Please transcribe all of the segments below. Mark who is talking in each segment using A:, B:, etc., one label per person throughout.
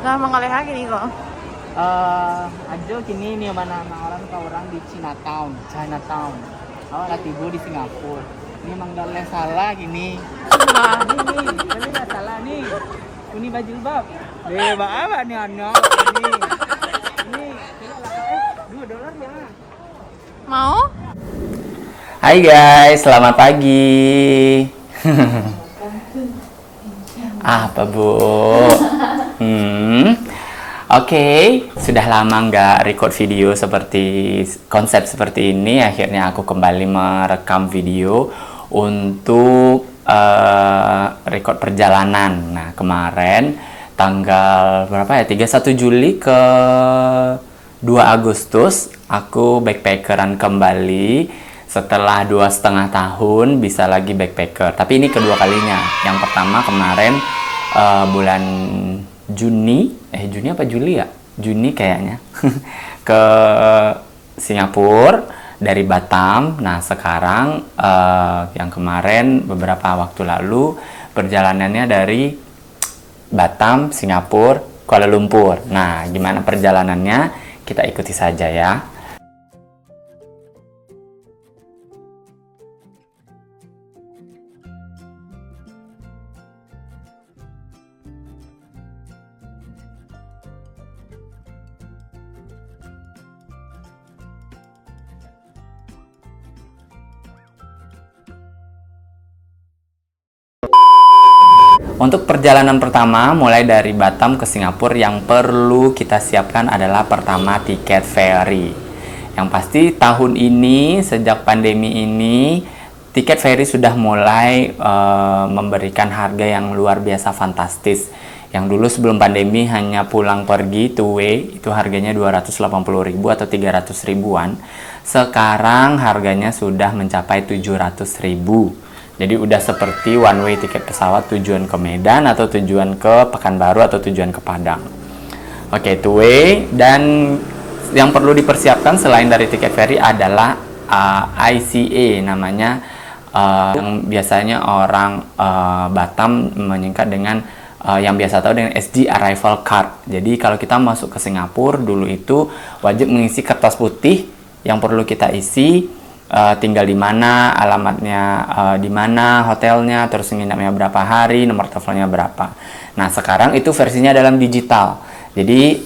A: Nah, mengaleha gini kok.
B: Ajo kini nih mana orang ke orang di Chinatown. Awak tiba di Singapura. Ini emang gak salah gini.
A: Nah,
B: Ini gak salah nih. Ini baju bab. Apa nih anak? Ini $2 ya.
A: mau?
B: Hai guys, selamat pagi. Apa bu? Oke, sudah lama nggak record video seperti konsep seperti ini. Akhirnya aku kembali merekam video untuk record perjalanan. Nah, kemarin tanggal berapa ya? 31 Juli ke 2 Agustus aku backpackeran kembali setelah 2,5 tahun bisa lagi backpacker. Tapi ini kedua kalinya. Yang pertama kemarin bulan Juni apa Juli ya? Juni kayaknya ke Singapura dari Batam. Nah sekarang yang kemarin beberapa waktu lalu perjalanannya dari Batam, Singapura, Kuala Lumpur. Nah gimana perjalanannya? Kita ikuti saja ya. Untuk perjalanan pertama, mulai dari Batam ke Singapura, yang perlu kita siapkan adalah pertama tiket ferry. Yang pasti tahun ini, sejak pandemi ini, tiket ferry sudah mulai memberikan harga yang luar biasa fantastis. Yang dulu sebelum pandemi hanya pulang pergi two way, itu harganya 280.000 atau 300 ribuan. Sekarang harganya sudah mencapai 700.000. Jadi udah seperti one way tiket pesawat tujuan ke Medan atau tujuan ke Pekanbaru atau tujuan ke Padang. Oke, two way. Dan yang perlu dipersiapkan selain dari tiket ferry adalah ICA namanya, yang biasanya orang Batam menyingkat dengan yang biasa tahu dengan SG Arrival Card. Jadi kalau kita masuk ke Singapura dulu itu wajib mengisi kertas putih yang perlu kita isi. Tinggal di mana, alamatnya di mana, hotelnya, terus nginapnya berapa hari, nomor teleponnya berapa. Nah, sekarang itu versinya dalam digital. Jadi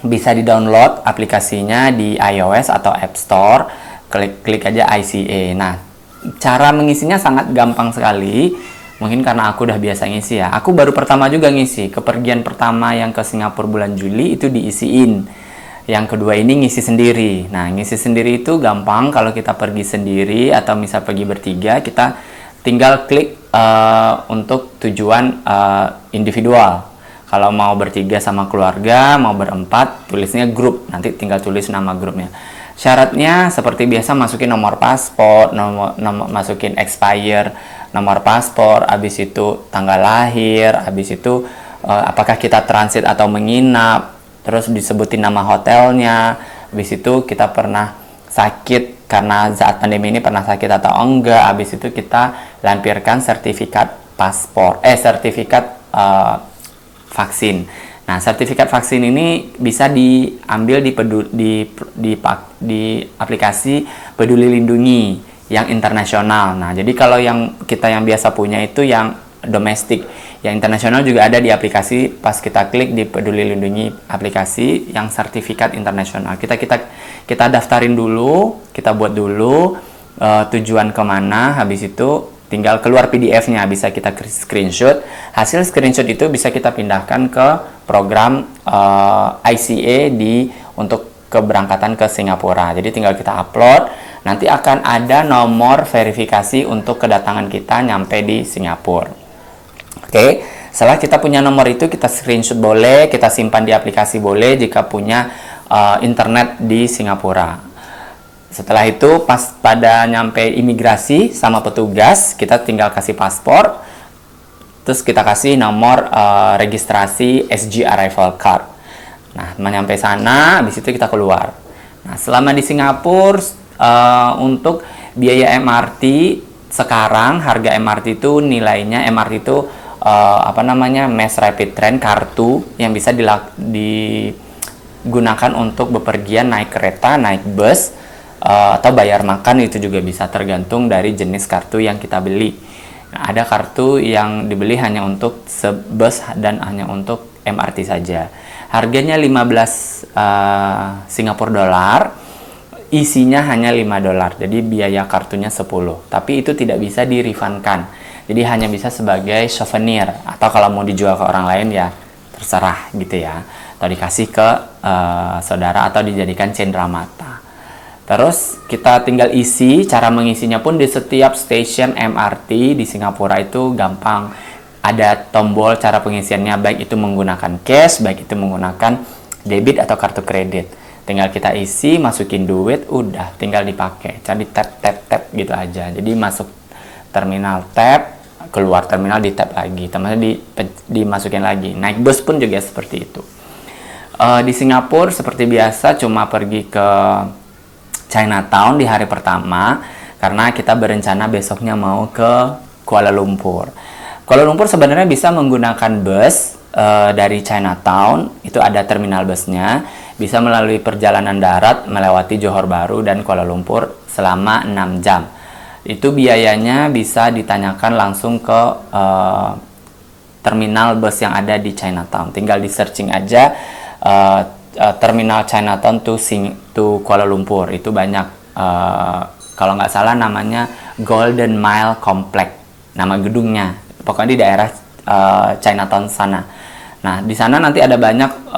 B: bisa di-download aplikasinya di iOS atau App Store. Klik aja ICA. Nah, cara mengisinya sangat gampang sekali. Mungkin karena aku udah biasa ngisi ya. Aku baru pertama juga ngisi. Kepergian pertama yang ke Singapura bulan Juli itu diisiin. Yang kedua ini ngisi sendiri. Nah, ngisi sendiri itu gampang kalau kita pergi sendiri atau misal pergi bertiga, kita tinggal klik untuk tujuan individual. Kalau mau bertiga sama keluarga, mau berempat, tulisnya grup. Nanti tinggal tulis nama grupnya. Syaratnya seperti biasa, masukin nomor paspor, masukin expire nomor paspor, habis itu tanggal lahir, habis itu apakah kita transit atau menginap. Terus disebutin nama hotelnya, habis itu kita pernah sakit karena saat pandemi ini pernah sakit atau enggak, habis itu kita lampirkan sertifikat sertifikat vaksin. Nah, sertifikat vaksin ini bisa diambil di aplikasi Peduli Lindungi yang internasional. Nah, jadi kalau yang kita yang biasa punya itu yang domestik, yang internasional juga ada di aplikasi. Pas kita klik di Peduli Lindungi aplikasi yang sertifikat internasional, kita daftarin dulu, kita buat dulu tujuan kemana, habis itu tinggal keluar PDF-nya, bisa kita screenshot. Hasil screenshot itu bisa kita pindahkan ke program ICA untuk keberangkatan ke Singapura. Jadi tinggal kita upload, nanti akan ada nomor verifikasi untuk kedatangan kita nyampe di Singapura. Oke, setelah kita punya nomor itu, kita screenshot boleh, kita simpan di aplikasi boleh jika punya internet di Singapura. Setelah itu, pas pada nyampe imigrasi sama petugas, kita tinggal kasih paspor, terus kita kasih nomor registrasi SG Arrival Card. Nah, menyampe sana, habis itu kita keluar. Nah, selama di Singapura, untuk biaya MRT, sekarang harga MRT itu nilainya, MRT itu Mass Rapid Train, kartu yang bisa digunakan untuk bepergian naik kereta, naik bus, atau bayar makan. Itu juga bisa tergantung dari jenis kartu yang kita beli. Nah, ada kartu yang dibeli hanya untuk bus dan hanya untuk MRT saja. Harganya 15 Singapura dolar, isinya hanya 5 dolar. Jadi biaya kartunya 10. Tapi itu tidak bisa di-refundkan. Jadi hanya bisa sebagai souvenir, atau kalau mau dijual ke orang lain ya terserah gitu ya. Atau dikasih ke saudara atau dijadikan cenderamata. Terus kita tinggal isi. Cara mengisinya pun di setiap stasiun MRT di Singapura itu gampang. Ada tombol cara pengisiannya, baik itu menggunakan cash, baik itu menggunakan debit atau kartu kredit. Tinggal kita isi, masukin duit, udah tinggal dipakai. Jadi tap gitu aja. Jadi masuk terminal tap, keluar terminal di tap lagi, teman-teman dimasukin lagi. Naik bus pun juga seperti itu. Di Singapura seperti biasa cuma pergi ke Chinatown di hari pertama karena kita berencana besoknya mau ke Kuala Lumpur. Kuala Lumpur sebenarnya bisa menggunakan bus dari Chinatown, itu ada terminal busnya, bisa melalui perjalanan darat melewati Johor Bahru dan Kuala Lumpur selama 6 jam. Itu biayanya bisa ditanyakan langsung ke terminal bus yang ada di Chinatown. Tinggal di searching aja terminal Chinatown to Kuala Lumpur. Itu banyak, kalau nggak salah namanya Golden Mile Complex, nama gedungnya. Pokoknya di daerah Chinatown sana. Nah, di sana nanti ada banyak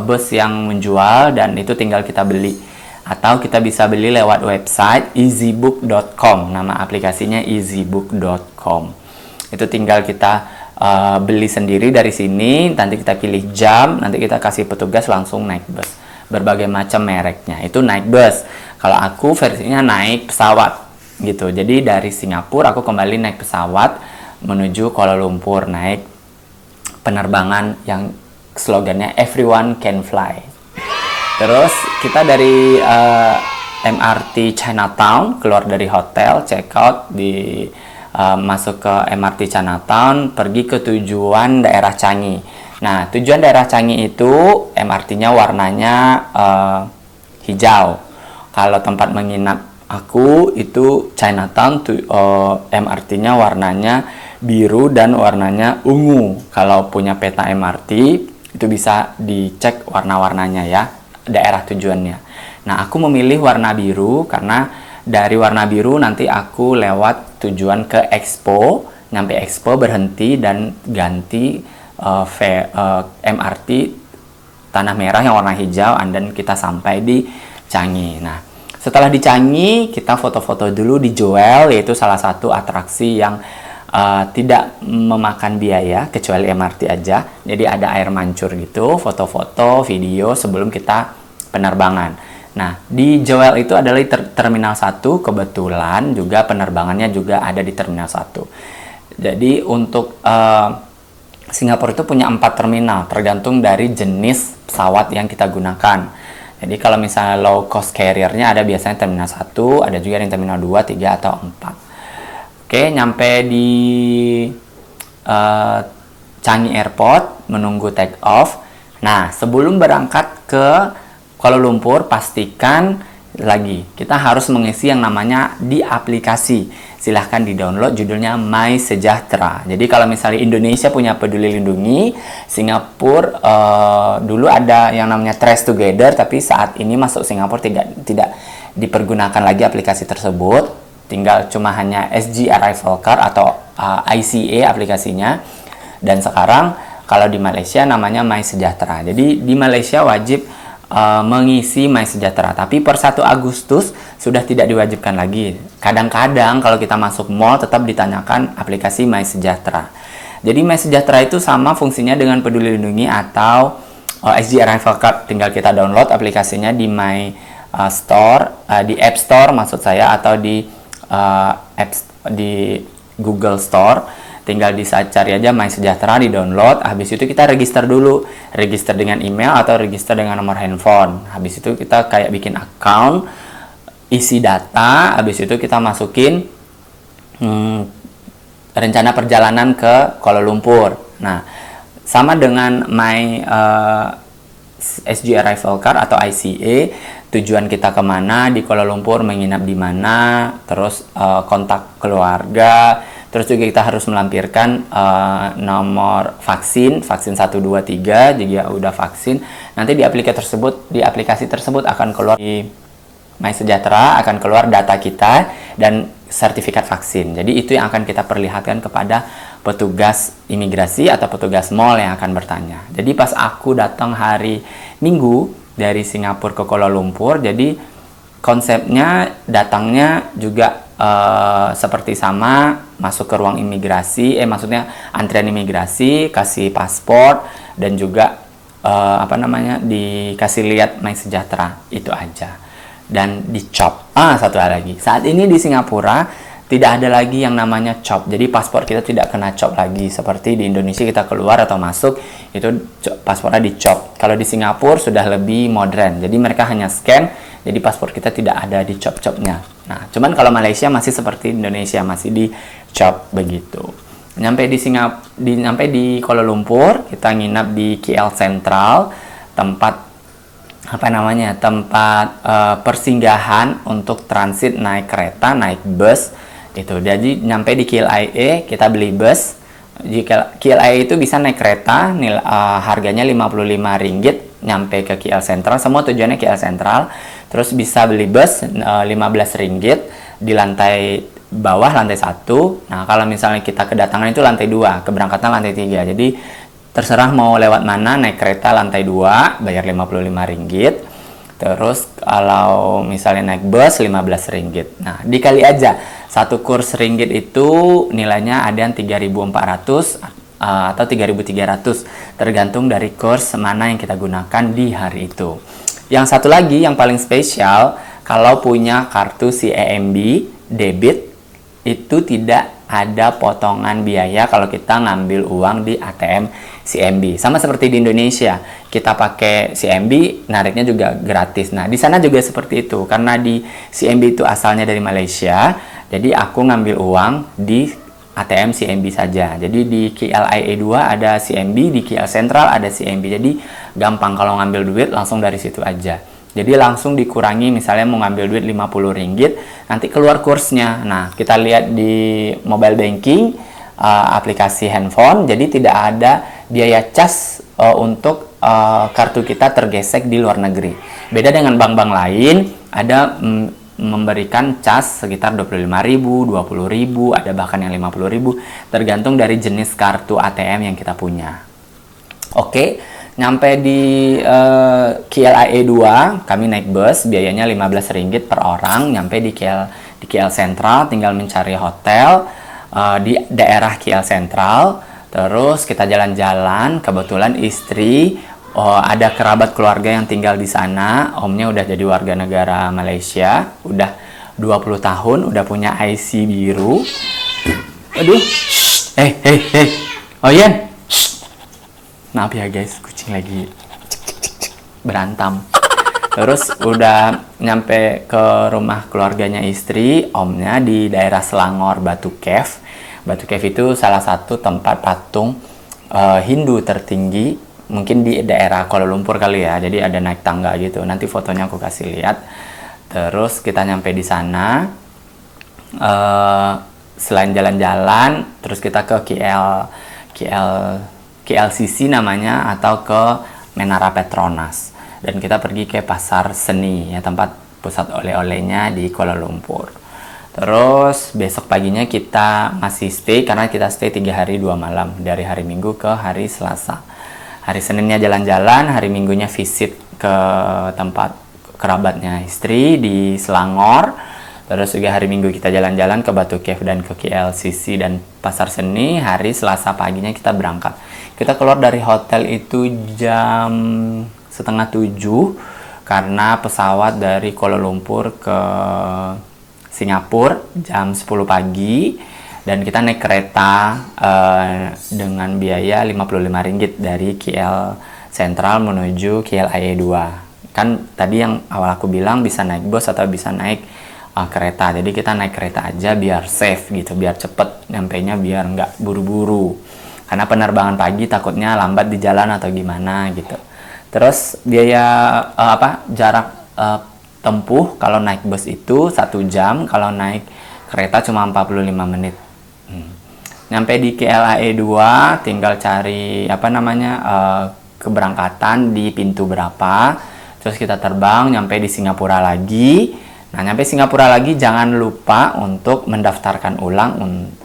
B: bus yang menjual dan itu tinggal kita beli. Atau kita bisa beli lewat website easybook.com. Nama aplikasinya easybook.com. Itu tinggal kita beli sendiri dari sini. Nanti kita pilih jam. Nanti kita kasih petugas langsung naik bus. Berbagai macam mereknya. Itu naik bus. Kalau aku versinya naik pesawat gitu. Jadi dari Singapura aku kembali naik pesawat menuju Kuala Lumpur. Naik penerbangan yang slogannya Everyone Can Fly. Terus kita dari MRT Chinatown keluar dari hotel, check out, masuk ke MRT Chinatown, pergi ke tujuan daerah Changi. Nah, tujuan daerah Changi itu MRT-nya warnanya hijau. Kalau tempat menginap aku itu Chinatown, MRT-nya warnanya biru dan warnanya ungu. Kalau punya peta MRT itu bisa dicek warna-warnanya ya, daerah tujuannya. Nah, aku memilih warna biru karena dari warna biru nanti aku lewat tujuan ke Expo, nyampe Expo berhenti dan ganti MRT Tanah Merah yang warna hijau, dan kita sampai di Changi. Nah, setelah di Changi kita foto-foto dulu di Jewel, yaitu salah satu atraksi yang tidak memakan biaya kecuali MRT aja. Jadi ada air mancur gitu, foto-foto, video sebelum kita penerbangan. Nah, di Jewel itu adalah terminal 1, kebetulan juga penerbangannya juga ada di terminal 1. Jadi untuk Singapura itu punya 4 terminal, tergantung dari jenis pesawat yang kita gunakan. Jadi kalau misalnya low cost carrier-nya ada biasanya terminal 1, ada juga yang terminal 2, 3, atau 4. Oke, nyampe di Changi Airport, menunggu take off. Nah, sebelum berangkat ke Kuala Lumpur, pastikan lagi kita harus mengisi yang namanya di aplikasi. Silahkan di-download, judulnya My Sejahtera. Jadi kalau misalnya Indonesia punya Peduli Lindungi, Singapura dulu ada yang namanya Trace Together, tapi saat ini masuk Singapura tidak dipergunakan lagi aplikasi tersebut. Tinggal cuma hanya SG Arrival Card atau ICA aplikasinya. Dan sekarang kalau di Malaysia namanya My Sejahtera. Jadi di Malaysia wajib mengisi My Sejahtera, tapi per 1 Agustus sudah tidak diwajibkan lagi. Kadang-kadang kalau kita masuk mall tetap ditanyakan aplikasi My Sejahtera. Jadi My Sejahtera itu sama fungsinya dengan Peduli Lindungi atau SG Arrival Card. Tinggal kita download aplikasinya di My Store, di App Store maksud saya, atau di Google Store. Tinggal cari aja My Sejahtera, di download. Habis itu kita register dulu, register dengan email atau register dengan nomor handphone. Habis itu kita kayak bikin account, isi data. Habis itu kita masukin rencana perjalanan ke Kuala Lumpur. Nah, sama dengan SG Arrival Card atau ICA, tujuan kita kemana di Kuala Lumpur, menginap di mana, terus kontak keluarga, terus juga kita harus melampirkan nomor vaksin 1, 2, 3 jika udah vaksin. Nanti di aplikasi tersebut akan keluar di MySejahtera, akan keluar data kita dan sertifikat vaksin. Jadi itu yang akan kita perlihatkan kepada petugas imigrasi atau petugas mall yang akan bertanya. Jadi pas aku datang hari Minggu dari Singapura ke Kuala Lumpur, jadi konsepnya datangnya juga seperti sama, masuk ke ruang imigrasi, maksudnya antrian imigrasi, kasih paspor dan juga dikasih lihat MySejahtera, itu aja. Dan dicop. Satu hal lagi, saat ini di Singapura tidak ada lagi yang namanya cop. Jadi paspor kita tidak kena cop lagi seperti di Indonesia kita keluar atau masuk itu paspornya dicop. Kalau di Singapura sudah lebih modern. Jadi mereka hanya scan, jadi paspor kita tidak ada di cop-copnya. Nah, cuman kalau Malaysia masih seperti Indonesia, masih di cop begitu. Nyampe di Kuala Lumpur, kita nginap di KL Central, tempat persinggahan untuk transit naik kereta, naik bus itu. Jadi nyampe di KLIA kita beli bus. Di KLIA itu bisa naik kereta, harganya RM55, nyampe ke KL Central, semua tujuannya KL Central. Terus bisa beli bus RM15 di lantai bawah, lantai 1. Nah, kalau misalnya kita kedatangan itu lantai 2, keberangkatan lantai 3. Jadi terserah mau lewat mana, naik kereta lantai 2 bayar RM55. Terus kalau misalnya naik bus RM15. Nah, dikali aja. Satu kurs ringgit itu nilainya ada yang 3.400 atau 3.300, tergantung dari kurs mana yang kita gunakan di hari itu. Yang satu lagi yang paling spesial, kalau punya kartu CIMB debit, itu tidak ada potongan biaya kalau kita ngambil uang di ATM CIMB. Sama seperti di Indonesia, kita pakai CIMB, nariknya juga gratis. Nah, di sana juga seperti itu. Karena di CIMB itu asalnya dari Malaysia, jadi aku ngambil uang di ATM CIMB saja. Jadi di KLIA 2 ada CIMB, di KL Central ada CIMB. Jadi gampang kalau ngambil duit langsung dari situ aja. Jadi langsung dikurangi, misalnya mau ngambil duit RM50, nanti keluar kursnya. Nah, kita lihat di mobile banking, aplikasi handphone, jadi tidak ada biaya cas untuk kartu kita tergesek di luar negeri. Beda dengan bank-bank lain, ada memberikan cas sekitar RM25.000, RM20.000, ada bahkan yang RM50.000, tergantung dari jenis kartu ATM yang kita punya. Oke. Nyampe di KLIA 2, kami naik bus, biayanya RM15 per orang. Nyampe di KL Central, tinggal mencari hotel di daerah KL Central. Terus kita jalan-jalan, kebetulan istri ada kerabat keluarga yang tinggal di sana. Omnya udah jadi warga negara Malaysia, udah 20 tahun, udah punya IC biru. Aduh, oh Yan, maaf ya guys, kucing lagi berantem. Terus udah nyampe ke rumah keluarganya istri, omnya di daerah Selangor, Batu Cave. Batu Cave itu salah satu tempat patung Hindu tertinggi, mungkin di daerah Kuala Lumpur kali ya. Jadi ada naik tangga gitu. Nanti fotonya aku kasih lihat. Terus kita nyampe di sana. Selain jalan-jalan, terus kita ke KLCC namanya, atau ke Menara Petronas, dan kita pergi ke pasar seni ya, tempat pusat oleh-olehnya di Kuala Lumpur. Terus besok paginya kita masih stay, karena kita stay 3 hari 2 malam, dari hari Minggu ke hari Selasa. Hari Seninnya jalan-jalan, hari Minggunya visit ke tempat kerabatnya istri di Selangor. Terus juga hari Minggu kita jalan-jalan ke Batu Cave dan ke KLCC dan pasar seni. Hari Selasa paginya kita berangkat. Kita keluar dari hotel itu jam 6:30, karena pesawat dari Kuala Lumpur ke Singapura jam 10 pagi, dan kita naik kereta dengan biaya RM55 dari KL Central menuju KLIA 2. Kan tadi yang awal aku bilang bisa naik bus atau bisa naik kereta. Jadi kita naik kereta aja biar safe gitu, biar cepet nyampainya, biar nggak buru-buru. Karena penerbangan pagi takutnya lambat di jalan atau gimana gitu. Terus biaya jarak tempuh kalau naik bus itu 1 jam, kalau naik kereta cuma 45 menit. Nyampe di KLAE 2 tinggal cari keberangkatan di pintu berapa, terus kita terbang nyampe di Singapura lagi. Nah, nyampe Singapura lagi jangan lupa untuk mendaftarkan ulang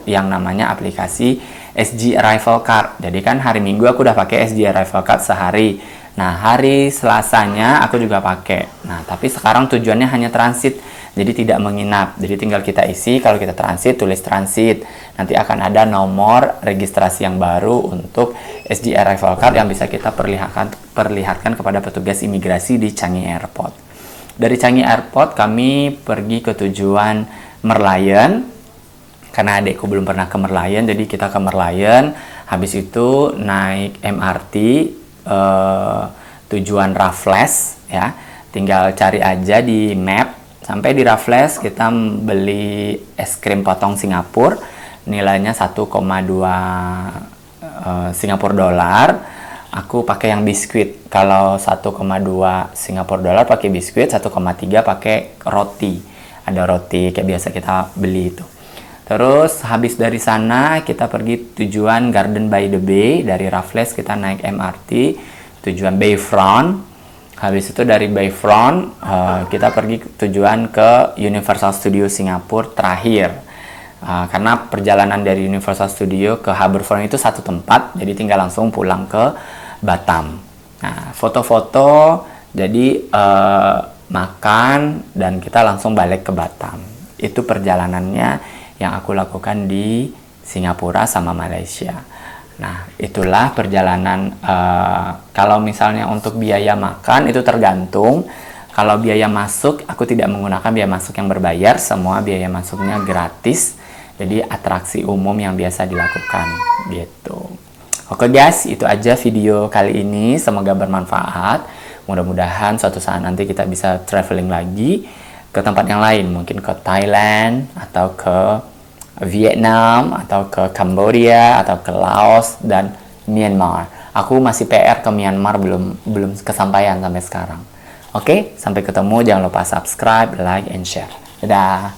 B: yang namanya aplikasi SG Arrival Card. Jadi kan hari Minggu aku udah pakai SG Arrival Card sehari. Nah, hari Selasanya aku juga pakai. Nah, tapi sekarang tujuannya hanya transit, jadi tidak menginap. Jadi tinggal kita isi, kalau kita transit, tulis transit. Nanti akan ada nomor registrasi yang baru untuk SG Arrival Card yang bisa kita perlihatkan kepada petugas imigrasi di Changi Airport. Dari Changi Airport kami pergi ke tujuan Merlion. Karena adekku belum pernah ke Merlion, jadi kita ke Merlion. Habis itu naik MRT tujuan Raffles ya. Tinggal cari aja di map. Sampai di Raffles kita beli es krim potong Singapura. Nilainya 1,2 Singapura dolar. Aku pakai yang biskuit. Kalau 1,2 Singapura dolar pakai biskuit, 1,3 pakai roti. Ada roti kayak biasa kita beli itu. Terus habis dari sana kita pergi tujuan Garden by the Bay. Dari Raffles kita naik MRT tujuan Bayfront. Habis itu dari Bayfront kita pergi tujuan ke Universal Studios Singapura terakhir. Karena perjalanan dari Universal Studio ke Harbourfront itu satu tempat, jadi tinggal langsung pulang ke Batam. Nah, foto-foto, jadi makan dan kita langsung balik ke Batam. Itu perjalanannya yang aku lakukan di Singapura sama Malaysia. Nah, itulah perjalanan. Kalau misalnya untuk biaya makan itu tergantung. Kalau biaya masuk, aku tidak menggunakan biaya masuk yang berbayar. Semua biaya masuknya gratis. Jadi atraksi umum yang biasa dilakukan gitu. Oke guys, itu aja video kali ini. Semoga bermanfaat. Mudah-mudahan suatu saat nanti kita bisa traveling lagi ke tempat yang lain. Mungkin ke Thailand atau ke Vietnam atau ke Kamboja atau ke Laos dan Myanmar. Aku masih PR ke Myanmar, belum kesampaian sampai sekarang. Oke, sampai ketemu. Jangan lupa subscribe, like, and share. Dadah.